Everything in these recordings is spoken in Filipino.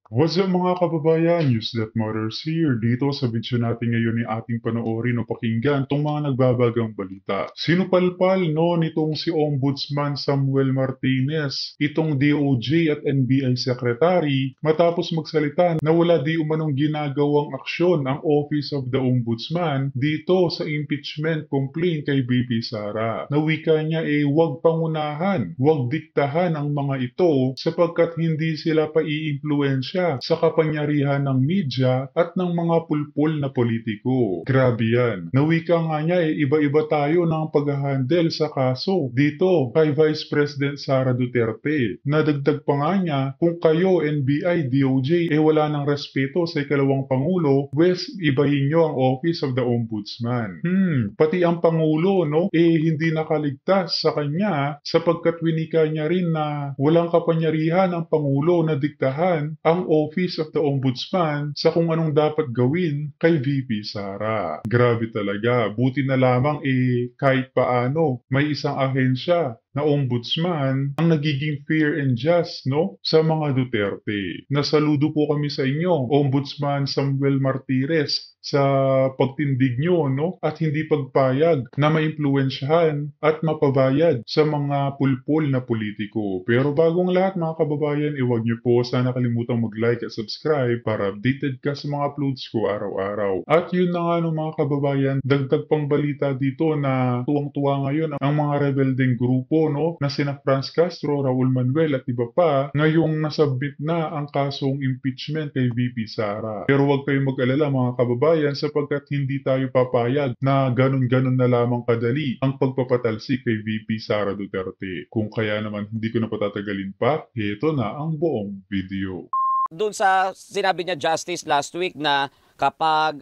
What's up mga kababayan? News That Matters here. Dito sa video natin ngayon ay ating panoorin o pakinggan itong mga nagbabagang balita. Sinupalpal nitong si Ombudsman Samuel Martinez, itong DOJ at NBI Secretary matapos magsalita na wala di umanong ginagawang aksyon ang Office of the Ombudsman dito sa impeachment complaint kay BP Sara. Nawika niya huwag pangunahan, huwag diktahan ang mga ito sapagkat hindi sila pa-iimpluwensya sa kapangyarihan ng media at ng mga pulpul na politiko. Grabe yan. Nawika nga niya iba-iba tayo ng pag-handle sa kaso dito kay Vice President Sara Duterte. Nadagdag pa nga niya, kung kayo NBI, DOJ, wala ng respeto sa ikalawang Pangulo, ibahin nyo ang Office of the Ombudsman. Pati ang Pangulo, hindi nakaligtas sa kanya sapagkat winika niya rin na walang kapangyarihan ang Pangulo na diktahan ang Office of the Ombudsman sa kung anong dapat gawin kay VP Sara. Grabe talaga. Buti na lamang kahit paano may isang ahensya na ombudsman ang nagiging fair and just sa mga Duterte. Nasaludo po kami sa inyo, Ombudsman Samuel Martires, sa pagtindig nyo at hindi pagpayag na maimpluwensyahan at mapabayad sa mga pulpul na politiko. Pero bagong lahat mga kababayan, huwag nyo po sana kalimutang mag-like at subscribe para updated ka sa mga uploads ko araw-araw. At yun na nga mga kababayan, dagdag pang balita dito na tuwang-tuwa ngayon ang mga rebeldeng grupo na sina Franz Castro, Raul Manuel at iba pa ngayong nasubmit na ang kasong impeachment kay VP Sara. Pero huwag kayong mag-alala mga kababayan sapagkat hindi tayo papayag na ganun-ganun na lamang kadali ang pagpapatalsik kay VP Sara Duterte. Kung kaya naman hindi ko na patatagalin pa, ito na ang buong video. Doon sa sinabi niya Justice last week na kapag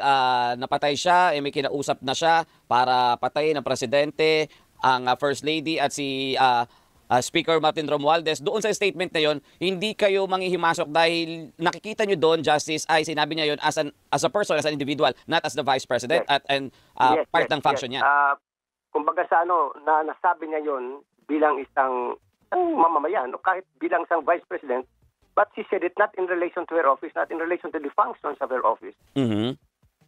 napatay siya, may kinausap na siya para patayin ang presidente, ang First Lady at si Speaker Martin Romualdez. Doon sa statement na yon, hindi kayo manghihimasok dahil nakikita nyo doon, Justice, ay sinabi niya yon as a person, as an individual, not as the Vice President Yes. and part ng function niya. Kumbaga sa na nasabi niya yon bilang isang mamamayan o kahit bilang isang Vice President, but she said it not in relation to her office, not in relation to the functions of her office. Mhm.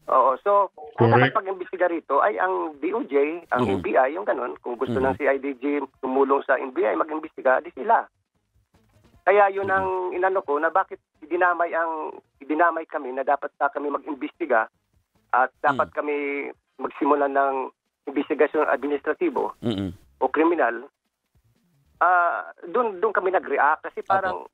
Oo, so ang Correct. pag-imbestiga rito ay ang DOJ, ang NBI, yung ganun. Kung gusto ng CIDG tumulong sa NBI mag-imbestiga, di sila. Kaya yun ang inano ko na bakit idinamay kami na dapat kami mag-imbestiga at dapat kami magsimula ng investigasyon administratibo o kriminal. Doon kami nag-react kasi parang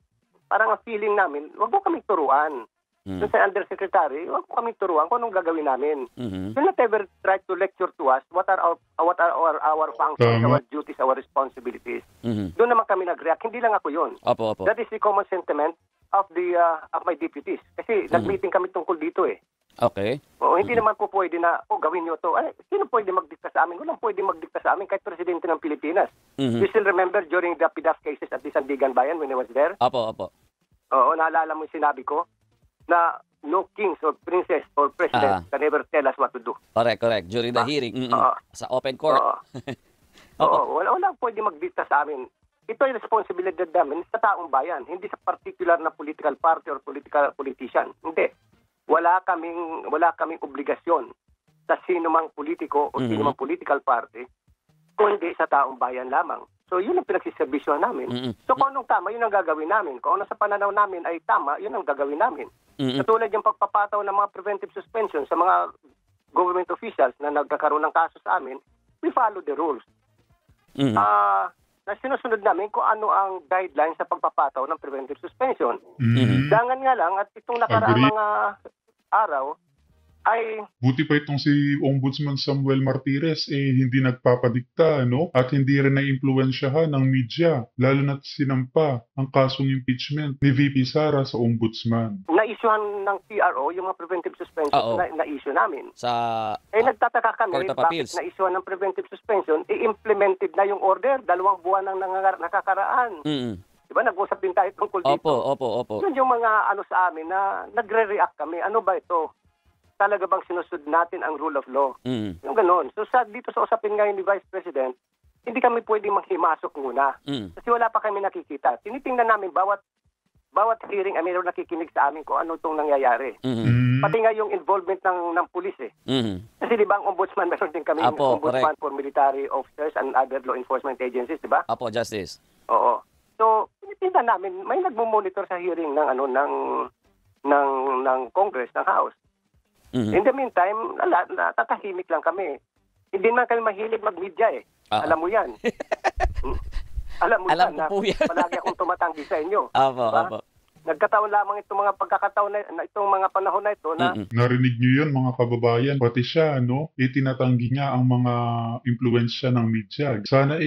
ang feeling namin, wag mo kaming turuan. Doon sa Undersecretary, wag mo kaming turuan kung anong gagawin namin. Do not ever try to lecture to us what are our functions, Tama. our duties, our responsibilities. Doon naman kami nag-react. Hindi lang ako yun. Opo. That is the common sentiment of my deputies. Kasi nag-meeting kami tungkol dito eh. Okay. O, hindi naman po pwede na, gawin nyo to. Ay, sino pwede magdikta sa amin? Walang pwede magdikta sa amin kahit presidente ng Pilipinas. You still remember during the PDAF cases at the Sandigan Bayan when I was there? Opo. Oo, naalala mo yung sinabi ko na no kings or princess or president can never tell us what to do. Correct. During the hearing, sa open court. Walang pwede magdikta sa amin. Ito ay responsibilidad namin sa taong bayan, hindi sa particular na political party or politician. Hindi. Wala kaming obligasyon sa sino mang politiko o sino mang political party, kundi sa taong bayan lamang. So yun ang pinagsiservisyohan namin. So kung anong tama, yun ang gagawin namin. Kung ano sa pananaw namin ay tama, yun ang gagawin namin. Katulad yung pagpapataw ng mga preventive suspension sa mga government officials na nagkakaroon ng kaso sa amin, we follow the rules. Na sinusunod namin kung ano ang guidelines sa pagpapataw ng preventive suspension. Dangan nga lang at itong nakaraang Agree. mga araw ay Buti pa itong si Ombudsman Samuel Martires hindi nagpapadikta at hindi rin naimpluwensyahan ng media lalo na't sinampa ang kasong impeachment ni VP Sara sa Ombudsman. na-issuehan ng PRO yung mga preventive suspension na-issue namin. Sa Nagtataka kami Court of bakit Appeals. na-issuehan ng preventive suspension, i-implemented na yung order, 2 buwan nang nakakaraan. Diba, nag-usap din tayo tungkol dito. Opo. Yun yung mga sa amin na nagre-react kami. Ano ba ito? Talaga bang sinusunod natin ang rule of law? Yung ganun. So dito sa usapin ngayon ni Vice President, hindi kami pwedeng maghimasok muna. Kasi wala pa kami nakikita. Tinitingnan namin bawat bawat hearing ay mayroon nakikinig sa amin kung ano itong nangyayari. Mm. Pati nga yung involvement ng pulis eh. Kasi di ba ang ombudsman, meron din kami Apo, ombudsman correct. for military officers and other law enforcement agencies, di ba? Apo, Justice. Oo. So, tinitinda namin, may nagmo-monitor sa hearing ng ng Congress, ng House. In the meantime, tatahimik lang kami. Hindi man kami mahilig mag-media eh. Alam mo yan. Alam mo Alam yan ko na po yan. palagi akong tumatanggi sa inyo. Apo, Diba? apo. Nagkataon lamang itong mga pagkakataon na itong mga panahon na ito na Narinig niyo yun mga kababayan, pati siya, no? Itinatanggi niya ang mga impluensya ng media. Sana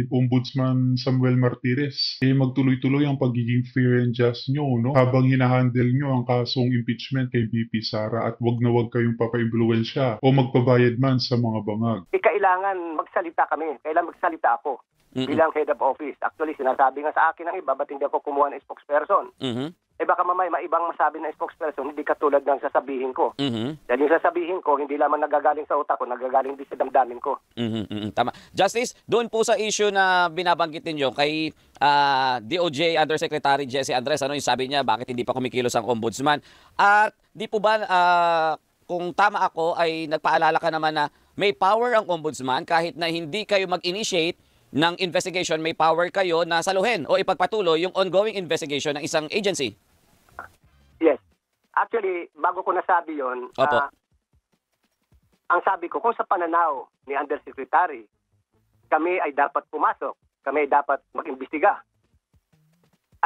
Ombudsman Samuel Martires, magtuloy-tuloy ang pagiging fair and just nyo, no? Habang hinahandle nyo ang kasong impeachment kay VP Sara at wag na wag kayong papaimpluensya o magpabayad man sa mga bangag. kailangan magsalita kami. Kailangan magsalita ako bilang head of office. Actually, sinasabi nga sa akin ng iba, ba't hindi ako kumuha ng spokesperson? Eh baka mamay maibang masabi ng spokesperson, hindi katulad ng sasabihin ko. Dahil yung sasabihin ko, hindi lamang nagagaling sa utak ko, nagagaling din sa damdamin ko. Tama. Justice, doon po sa issue na binabanggit ninyo kay DOJ Undersecretary Jesse Andres, ano yung sabi niya, bakit hindi pa kumikilos ang ombudsman? At di po ba, kung tama ako, ay nagpaalala ka naman na may power ang ombudsman kahit na hindi kayo mag-initiate ng investigation, may power kayo na saluhin o ipagpatuloy yung ongoing investigation ng isang agency. Yes. Actually, bago ko nasabi yon, ang sabi ko, kung sa pananaw ni Undersecretary, kami ay dapat pumasok, kami ay dapat mag-imbestiga,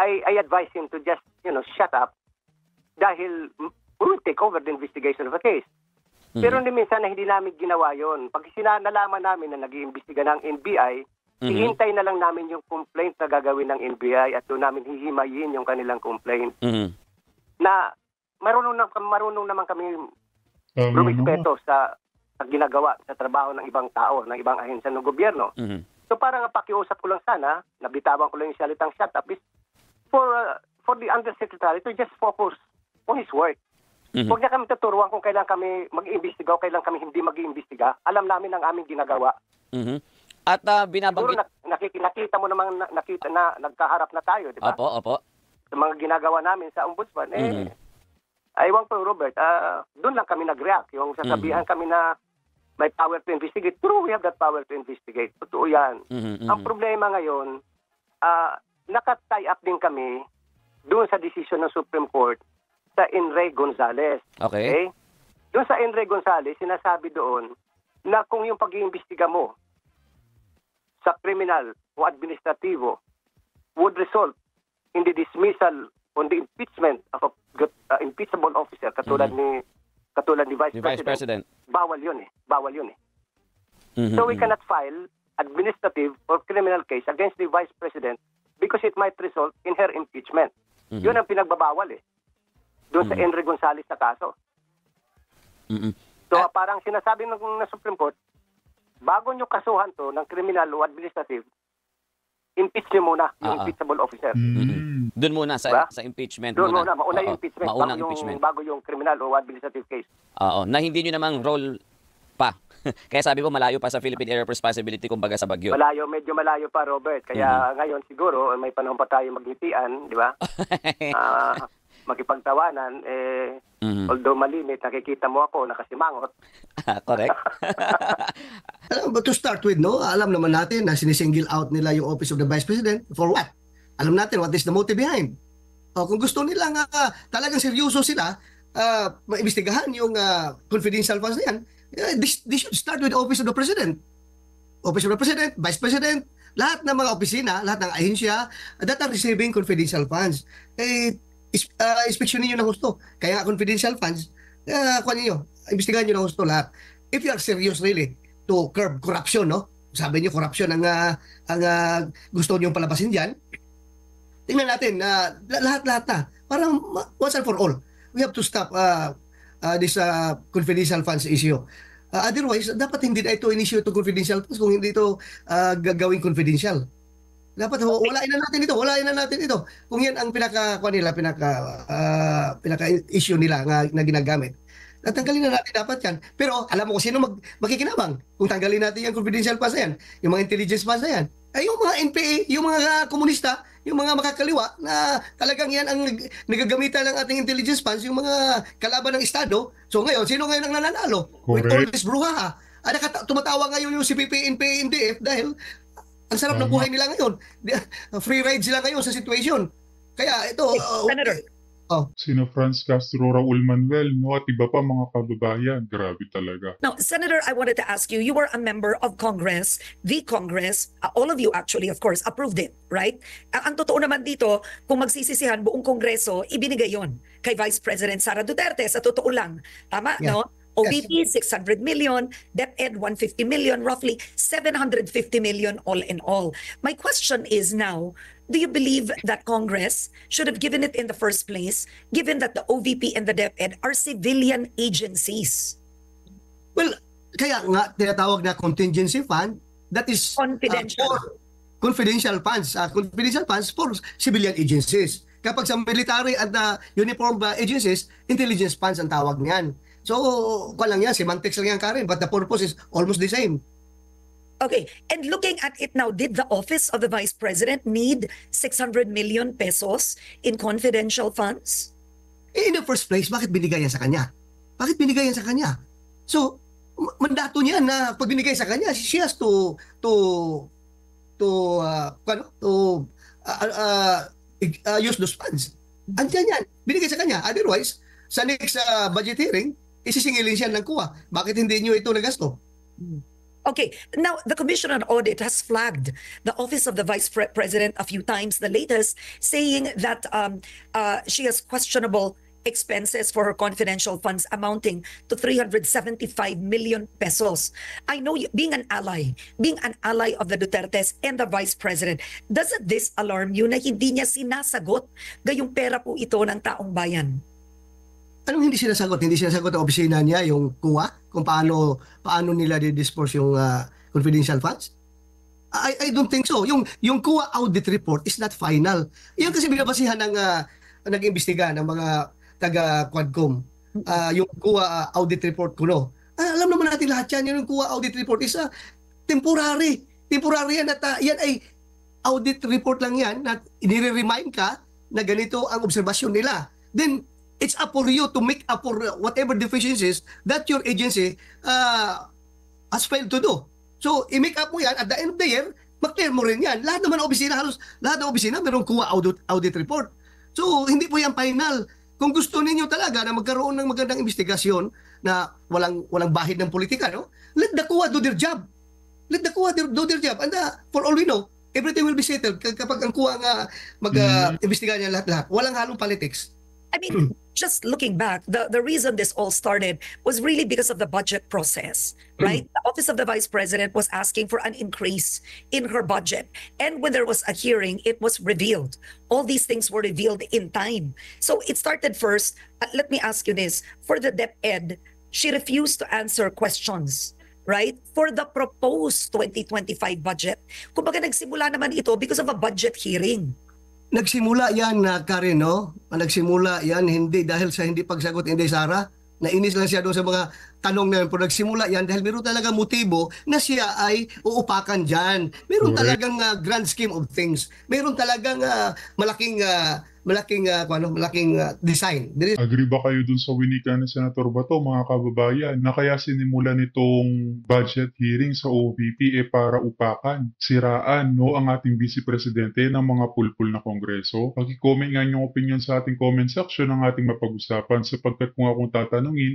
I advise him to just, shut up dahil we will take over the investigation of the case. Pero minsan na hindi namin ginawa yon. Pag nalaman namin na nag-iimbestiga ng NBI, ihintay na lang namin yung complaint na gagawin ng NBI at doon namin hihimayin yung kanilang complaint. Na marunong naman kami rumispeto sa ginagawa sa trabaho ng ibang tao, ng ibang ahensya ng gobyerno. So parang pakiusap ko lang sana, nabitawan ko lang yung salitang shut up, is for the Undersecretary to just focus on his work. Huwag niya kami tuturuan kung kailan kami mag-iimbestiga o kailan kami hindi mag-iimbestiga. Alam namin ang aming ginagawa. At binabanggit... Siguro nakita mo namang nakita na nagkaharap na tayo, di ba? Opo. Sa mga ginagawa namin sa ombudsman, aywan po, Robert, doon lang kami nag-react. Yung sasabihan kami na may power to investigate. True, we have that power to investigate. Totoo yan. Ang problema ngayon, naka-tie up din kami doon sa decision ng Supreme Court sa Enrique Gonzalez. Okay? Doon sa Enrique Gonzalez, sinasabi doon na kung yung pag-iimbestiga mo sa criminal o administrativo would result in the dismissal on the impeachment of a impeachable officer katulad ni Vice President. Bawal yun eh. So we cannot file administrative or criminal case against the Vice President because it might result in her impeachment. Yun ang pinagbabawal eh. Doon sa Enrique Gonzalez na kaso. So parang sinasabi ng Supreme Court, bago nyo kasuhan to ng criminal o administrative, impeach nyo muna yung impeachable officer. Doon muna sa impeachment. Doon muna, mauna yung impeachment, impeachment. bago yung criminal o administrative case. Oo, na hindi nyo namang role pa. Kaya sabi ko, malayo pa sa Philippine Area of Responsibility kumbaga sa Bagyo. Medyo malayo pa, Robert. Kaya ngayon siguro, may panahon pa tayo magngitian, di ba? Makipagtawanan, although malimit, nakikita mo ako, nakasimangot. Correct. But to start with, alam naman natin na sinisingle out nila yung Office of the Vice President. For what? Alam natin what is the motive behind. Kung gusto nilang talagang seryoso sila, maimbestigahan yung confidential funds na yan, they should start with the Office of the President. Office of the President, Vice President, lahat ng mga opisina, lahat ng ahensya that are receiving confidential funds. Inspeksyonin nyo ng husto. Kaya confidential funds, kuha niyo, imbestigahan nyo ng husto lahat. If you are serious really to curb corruption, sabi niyo corruption ang gusto niyo palabasin diyan. Tingnan natin lahat-lahat na. Parang once and for all, we have to stop this confidential funds issue. Otherwise, dapat hindi na ito inissue to confidential funds kung hindi ito gagawing confidential. Dapat walain na natin ito. Kung yan ang pinaka issue nila na ginagamit. Tanggalin na natin dapat yan. Pero alam mo kung sino makikinabang kung tanggalin natin yung confidential funds na yan, yung mga intelligence funds na yan. ay yung mga NPA, yung mga komunista, yung mga makakaliwa na talagang yan ang nagagamitan ng ating intelligence funds, yung mga kalaban ng Estado. So ngayon, sino ngayon ang nananalo? With all Correct. this brouhaha. Tumatawa ngayon yung CPP, NPA, NDF dahil ang sarap ng Tama. buhay nila ngayon. Free ride sila ngayon sa situation. Kaya ito, Senator. Sina Franz Castro, Raul Manuel, no, at iba pa mga kababayan. Grabe talaga. Now, Senator, I wanted to ask you, you were a member of Congress, the Congress, all of you actually, of course, approved it, right? Ang totoo naman dito, kung magsisisihan buong Kongreso, ibinigay yon kay Vice President Sara Duterte, sa totoo lang. Tama, Yeah. no? OVP, 600 million, DepEd, 150 million, roughly 750 million all in all. My question is now, do you believe that Congress should have given it in the first place, given that the OVP and the DepEd are civilian agencies? well, kaya nga tinatawag na contingency fund, that is Confidential. for confidential funds. Confidential funds for civilian agencies. Kapag sa military at uniform agencies, intelligence funds ang tawag niyan. So, lang yan, semantics lang yan, Karen, but the purpose is almost the same. Okay, and looking at it now, did the office of the Vice President need 600 million pesos in confidential funds? In the first place, bakit binigay yan sa kanya? Bakit binigay yan sa kanya? So, mandato niya na pag binigay sa kanya, she has to use those funds. Andiyan yan, binigay sa kanya. Otherwise, sa next budget hearing, isisingilin siya ng kuha. Bakit hindi niyo ito nagasto? Okay, now the Commission on Audit has flagged the office of the Vice President a few times, the latest, saying that she has questionable expenses for her confidential funds amounting to 375 million pesos. I know you, being an ally of the Dutertes and the Vice President, doesn't this alarm you na hindi niya sinasagot gayong pera po ito ng taong bayan? Anong hindi sinasagot? Hindi sinasagot ang opisina niya, yung kuha, kung paano nila di-disperse yung confidential funds? I don't think so. Yung kuha audit report is not final. Yan kasi binabasihan ng nag-imbestiga ng mga taga-Quadcom. Yung kuha audit report kuno. Alam naman natin lahat yan. Yung kuha audit report is temporary. Temporary yan at yan ay audit report lang yan na inire-remind ka na ganito ang obserbasyon nila. Then, it's up for you to make up for whatever deficiencies that your agency has failed to do. So, i-make up mo yan at the end of the year, mag-clear mo rin yan. Lahat naman ng opisina, halos lahat ng opisina, mayroong kuha audit report. So, hindi po yan final. Kung gusto ninyo talaga na magkaroon ng magandang investigasyon na walang bahid ng politika, no? Let the kuha do their job. Let the kuha do their job. And for all we know, everything will be settled kapag ang kuha nga mag-investiga niya lahat-lahat. Walang halong politics. I mean, just looking back, the reason this all started was really because of the budget process, right? The Office of the Vice President was asking for an increase in her budget. And when there was a hearing, it was revealed. All these things were revealed in time. So it started first. Let me ask you this. For the DepEd, she refused to answer questions, right? For the proposed 2025 budget. Kumbaga nagsimula naman ito because of a budget hearing. Nagsimula yan na Karen, no? Nagsimula yan hindi dahil sa hindi pagsagot ni Sara. Nainis lang siya doon sa mga tanong na yun. Pero nagsimula yan dahil meron talaga motibo na siya ay uupakan dyan. Meron Correct. talagang grand scheme of things. Meron talagang malaking design. Agree ba kayo dun sa winika ni Senator Bato, mga kababayan, na kaya sinimulan itong budget hearing sa OVP para upakan, siraan, no, ang ating Vice Presidente ng mga pulpul na Kongreso? Pag-comment nga yung opinion sa ating comment section ng ating mapag-usapan sapagkat kung akong tatanungin,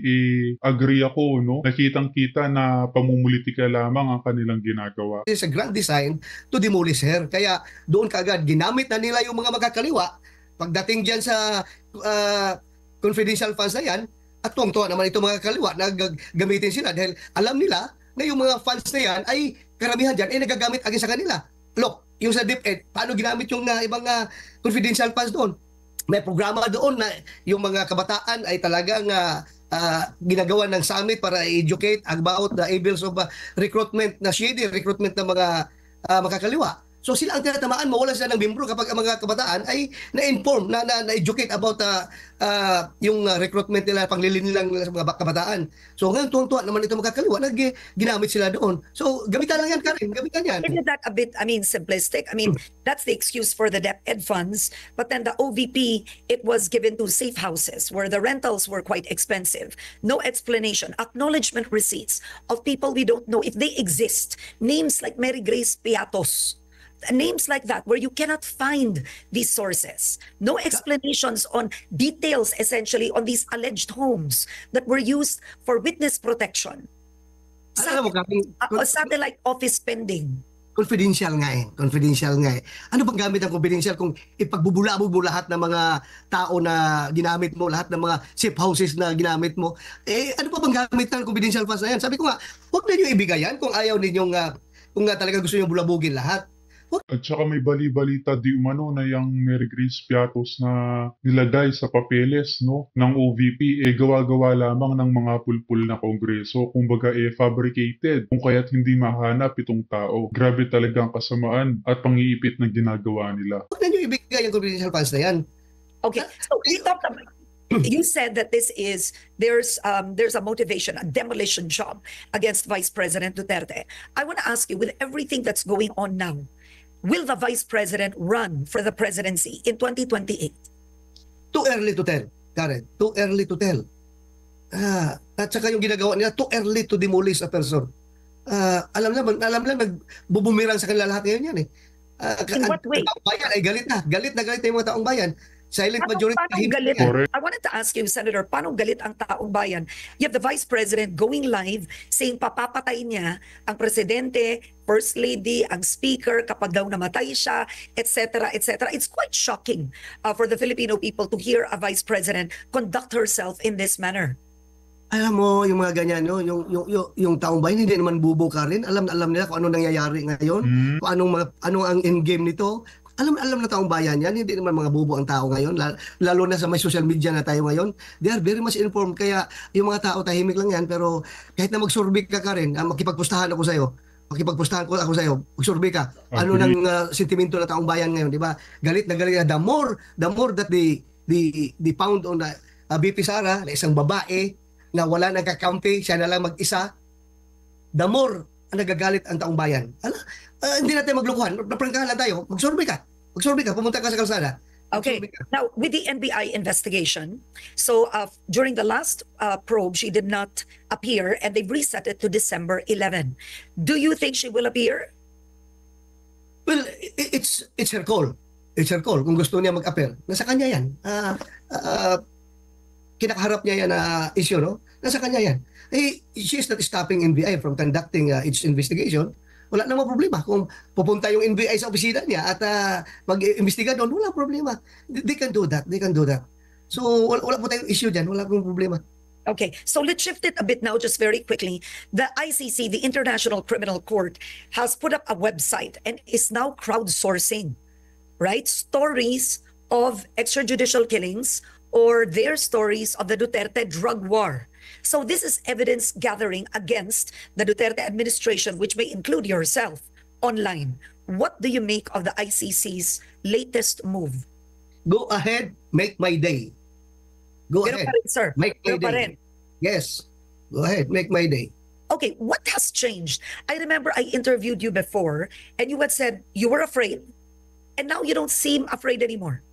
agree ako, no? Nakitang-kita na pamumulitika lamang ang kanilang ginagawa. It's a grand design to demolish her. Kaya doon kaagad ginamit na nila yung mga magkakaliwa. Pagdating dyan sa confidential funds na yan, at tuwang-tuwa naman itong mga kaliwa na gamitin sila dahil alam nila na yung mga funds na yan ay karamihan dyan ay nagagamit agad sa kanila. Look, yung sa DepEd, paano ginamit yung ibang confidential funds doon? May programa doon na yung mga kabataan ay talagang ginagawa ng summit para educate about the evils of recruitment, na shady recruitment ng mga makakaliwa. So sila ang tinatamaan, mawala sila ng membro kapag ang mga kabataan ay na-inform, na-educate about yung recruitment nila, panglilin nilang sa mga kabataan. So ngayon, tuwang-tuwa naman ito magkakaliwa, ginamit sila doon. So gamitan lang yan, Karen, gamitan yan. Isn't that a bit, simplistic? That's the excuse for the DepEd funds. But then the OVP, it was given to safe houses where the rentals were quite expensive. No explanation. Acknowledgement receipts of people we don't know if they exist. Names like Mary Grace Piatos. Names like that where you cannot find these sources. No explanations on details essentially on these alleged homes that were used for witness protection. Alam mo, Karen, Satellite office spending. confidential nga eh. Confidential nga eh. Ano bang gamit ang confidential kung ipagbubulabog mo lahat ng mga tao na ginamit mo, lahat ng mga safe houses na ginamit mo? Ano pa bang gamit ng confidential funds na yan? Sabi ko nga, huwag na nyo ibigay yan kung ayaw ninyong, kung talaga gusto nyo bulabugin lahat. At saka may bali-balita di umano na yung Mary Grace Piatos na nilagay sa papeles no, ng OVP, gawa-gawa lamang ng mga pulpul na kongreso. Kumbaga fabricated, kung kaya't hindi mahanap itong tao. Grabe talaga ang kasamaan at pangiipit na ginagawa nila. Huwag na nyo ibigay yung confidential funds na yan. Okay, so we talked about, you said that there's a motivation, a demolition job against Vice President Duterte. I want to ask you, with everything that's going on now, will the Vice President run for the presidency in 2028? Too early to tell, Karen. Too early to tell. At saka yung ginagawa nila, too early to demolish a person. Alam lang, nagbubumirang sa kanila lahat ngayon yan eh. In what way? Ang taong bayan ay galit na. Galit na yung mga taong bayan. Silent majority. Paano galit? Correct. I wanted to ask you, Senator, paano galit ang taong bayan? You have the Vice President going live saying papapatay niya ang Presidente, First Lady, ang Speaker kapag daw namatay siya, etc., etc. It's quite shocking for the Filipino people to hear a Vice President conduct herself in this manner. Alam mo, yung mga ganyan, no? yung taong bayan, hindi naman bubo ka rin. Alam nila kung ano nangyayari ngayon, kung anong ang endgame nito. Alam na taong bayan yan, hindi naman mga bubo ang tao ngayon, lalo na sa may social media na tayo ngayon. They are very much informed, kaya yung mga tao tahimik lang yan, pero kahit na magsurvey ka rin, makipagpustahan ako sa'yo, magsurvey ka, ano ng sentimento ng taong bayan ngayon, di ba? Galit na, the more that they found on the BP Sara, na isang babae, na wala nang kakampi, siya na lang mag-isa, the more nagagalit ang taong bayan. Hindi natin maglukuhan, naprangkahan lang tayo, magsurvey ka, pumunta ka sa kalsada. Okay, now with the NBI investigation, so during the last probe, she did not appear and they've reset it to December 11. Do you think she will appear? Well, it's her call. It's her call. Kung gusto niya mag-appear, nasa kanya yan. Kinakaharap niya yan na issue, no? Nasa kanya yan. She is not stopping NBI from conducting its investigation. Wala namang problema. Kung pupunta yung NBI sa opisina niya at mag-imbestiga doon, wala problema. They can do that. So, wala po tayong issue dyan. Wala pong problema. Okay, so let's shift it a bit now, just very quickly. The ICC, the International Criminal Court, has put up a website and is now crowdsourcing, right? Stories of extrajudicial killings or their stories of the Duterte drug war. So this is evidence gathering against the Duterte administration, which may include yourself, online. What do you make of the ICC's latest move? Go ahead, make my day. Go Pero ahead. pa rin, sir. Make my Pero pa day. rin. Yes. Go ahead, make my day. Okay, what has changed? I remember I interviewed you before and you had said you were afraid and now you don't seem afraid anymore.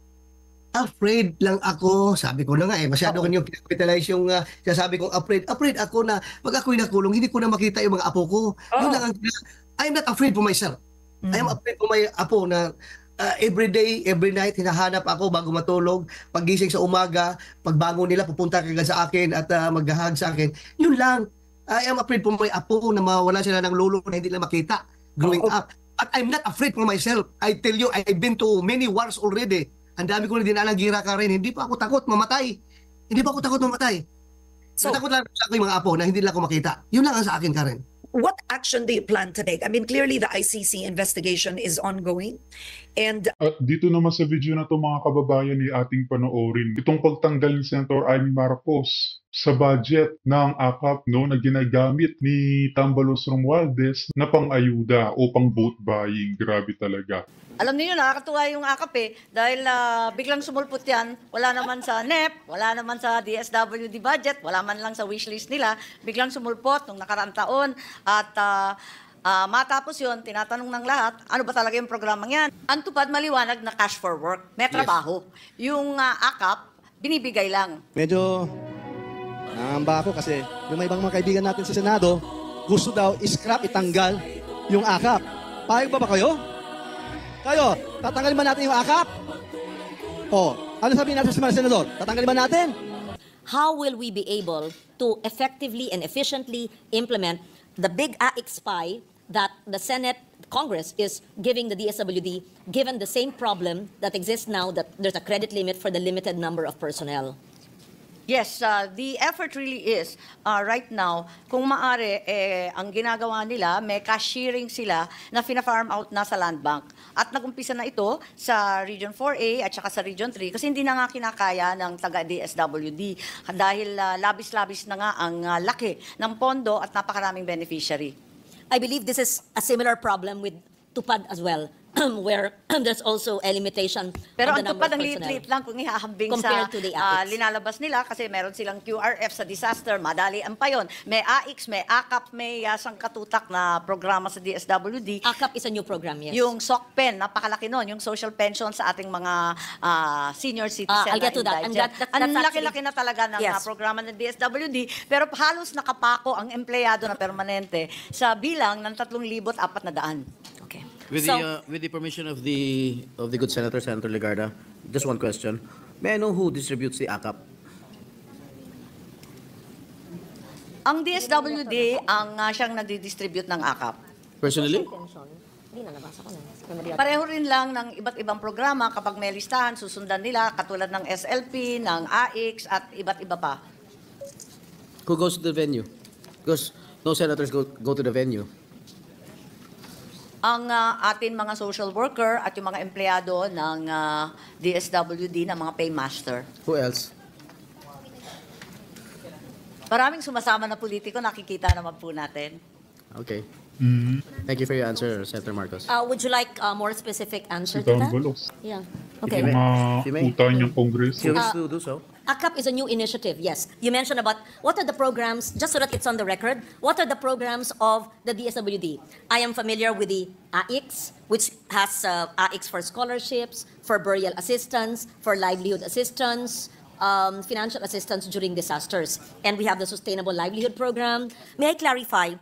Afraid lang ako. Sabi ko na nga masyado ko yung capitalize yung sasabi kong afraid. Afraid ako na pag ako'y nakulong, hindi ko na makita yung mga apo ko. Yun lang I'm not afraid for myself. I am afraid for my apo na every day, every night, hinahanap ako bago matulog. Paggising sa umaga, pagbangon nila, pupunta kagad sa akin at maghahag sa akin. Yun lang. I am afraid for my apo na mawala sila ng lolo na hindi nila makita growing up. But I'm not afraid for myself. I tell you, I've been to many wars already. Ang dami ko na dinalagira ka rin. Hindi pa ako takot mamatay. So, takot lang sa aking mga apo na hindi lang ako makita. Yun lang ang sa akin, Karen. what action do you plan to take? I mean, clearly the ICC investigation is ongoing. And At dito naman sa video na to mga kababayan ni ating panoorin, itong pagtanggal ni Senator Amy Marcos sa budget ng AKAP no, na ginagamit ni Tambalos Romualdez na pang-ayuda o pang-vote buying. Grabe talaga. Alam niyo nakakatuwa yung AKAP dahil biglang sumulpot yan, wala naman sa NEP, wala naman sa DSWD budget, wala man lang sa wishlist nila, biglang sumulpot nung nakaraang taon at matapos yun, tinatanong ng lahat, ano ba talaga yung programang yan? Ang tupad maliwanag na cash for work, may trabaho. Yung AKAP, binibigay lang. Medyo nangamba ako kasi yung may ibang mga kaibigan natin sa Senado, gusto daw i-scrap, itanggal yung AKAP. Payag ba kayo? Kayo, tatanggalin ba natin yung AKAP? Ano sabihin natin sa mga senador? Tatanggalin ba natin? How will we be able to effectively and efficiently implement the big AIC spy that the Senate, Congress is giving the DSWD, given the same problem that exists now, that there's a credit limit for the limited number of personnel? Yes, the effort really is right now, kung maaari, ang ginagawa nila, may cash sharing sila na fina-farm out na sa land bank. At nag-umpisa na ito sa Region 4A at saka sa Region 3 kasi hindi na nga kinakaya ng taga-DSWD dahil labis-labis na nga ang laki ng pondo at napakaraming beneficiary. I believe this is a similar problem with Tupad as well, where there's also a limitation Pero on ang the number tupad ang of personnel. liit-liit lang kung ihahambing Compared sa to the AICs. linalabas nila kasi meron silang QRF sa disaster, madali ang pa yun. May AICs, may AKAP, may sangkatutak na programa sa DSWD. AKAP is a new program, yes. Yung SOCPEN, napakalaki nun, yung social pension sa ating mga senior citizen I'll get to na that. And indigent. that's Ang actually- laki-laki na talaga ng Yes. programa ng DSWD, pero halos nakapako ang empleyado na permanente sa bilang ng 3,400. Okay. With the permission of the good Senator Legarda, just one question. May I know who distributes the AKAP? Ang DSWD ang siyang nagdi-distribute ng AKAP. Personally? Pareho rin lang ng iba't ibang programa kapag may listahan, susundan nila katulad ng SLP, ng AICS at iba't iba pa. Who goes to the venue? Because no senators go to the venue. Ang atin mga social worker at yung mga empleyado ng DSWD na mga paymaster. Who else? Maraming sumasama na politiko, nakikita naman po natin. Okay. Thank you for your answer, Senator Marcos. Would you like a more specific answer Si to that? Tambalos. Yeah. Okay. Yung Si May. utan niyang kongreso. If you wish to do so. AKAP is a new initiative, yes. You mentioned about what are the programs, just so that it's on the record, what are the programs of the DSWD? I am familiar with the AICS, which has AICS for scholarships, for burial assistance, for livelihood assistance, financial assistance during disasters. And we have the Sustainable Livelihood Program. May I clarify,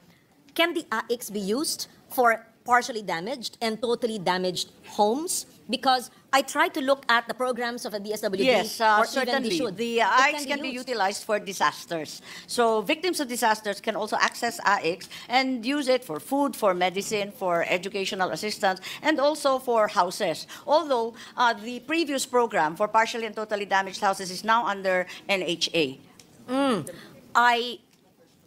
can the AICS be used for partially damaged and totally damaged homes? Because I try to look at the programs of the DSWD, Yes, or even certainly. they should. The It AICS can be used. utilized for disasters. So victims of disasters can also access AICS and use it for food, for medicine, for educational assistance, and also for houses. Although the previous program for partially and totally damaged houses is now under NHA. I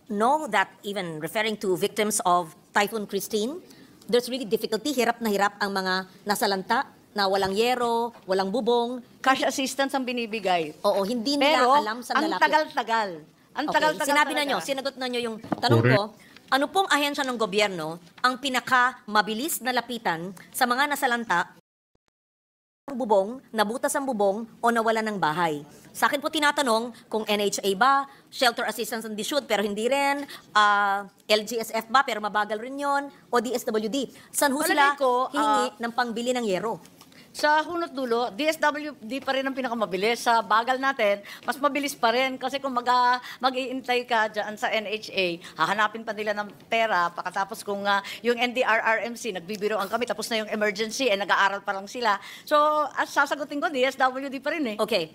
know that even referring to victims of Typhoon Christine, there's really difficulty. Hirap na hirap ang mga nasalanta na walang yero, walang bubong. Cash assistance ang binibigay. Oo, hindi nila Pero alam sa ang lalapit. tagal-tagal. Ang Okay, tagal-tagal sinabi na talaga. nyo, sinagot na nyo yung tanong ko, ano pong ahensya ng gobyerno ang pinaka-mabilis na lapitan sa mga nasalanta ang bubong, nabutas ang bubong o nawala ng bahay? Sa akin po tinatanong kung NHA ba, Shelter Assistance and Dishood pero hindi rin, LGSF ba pero mabagal rin yon, o DSWD. Saan ho sila Palagay ko, hihingi ng pangbili ng yero? Sa hunot dulo, DSWD pa rin ang pinakamabilis. Sa bagal natin, mas mabilis pa rin. Kasi kung mag-iintay ka dyan sa NHA, hahanapin pa nila ng pera. Pagkatapos kung yung NDRRMC, nagbibiroan kami, tapos na yung emergency, nag-aaral pa lang sila. So, sasagutin ko, DSWD pa rin eh. Okay.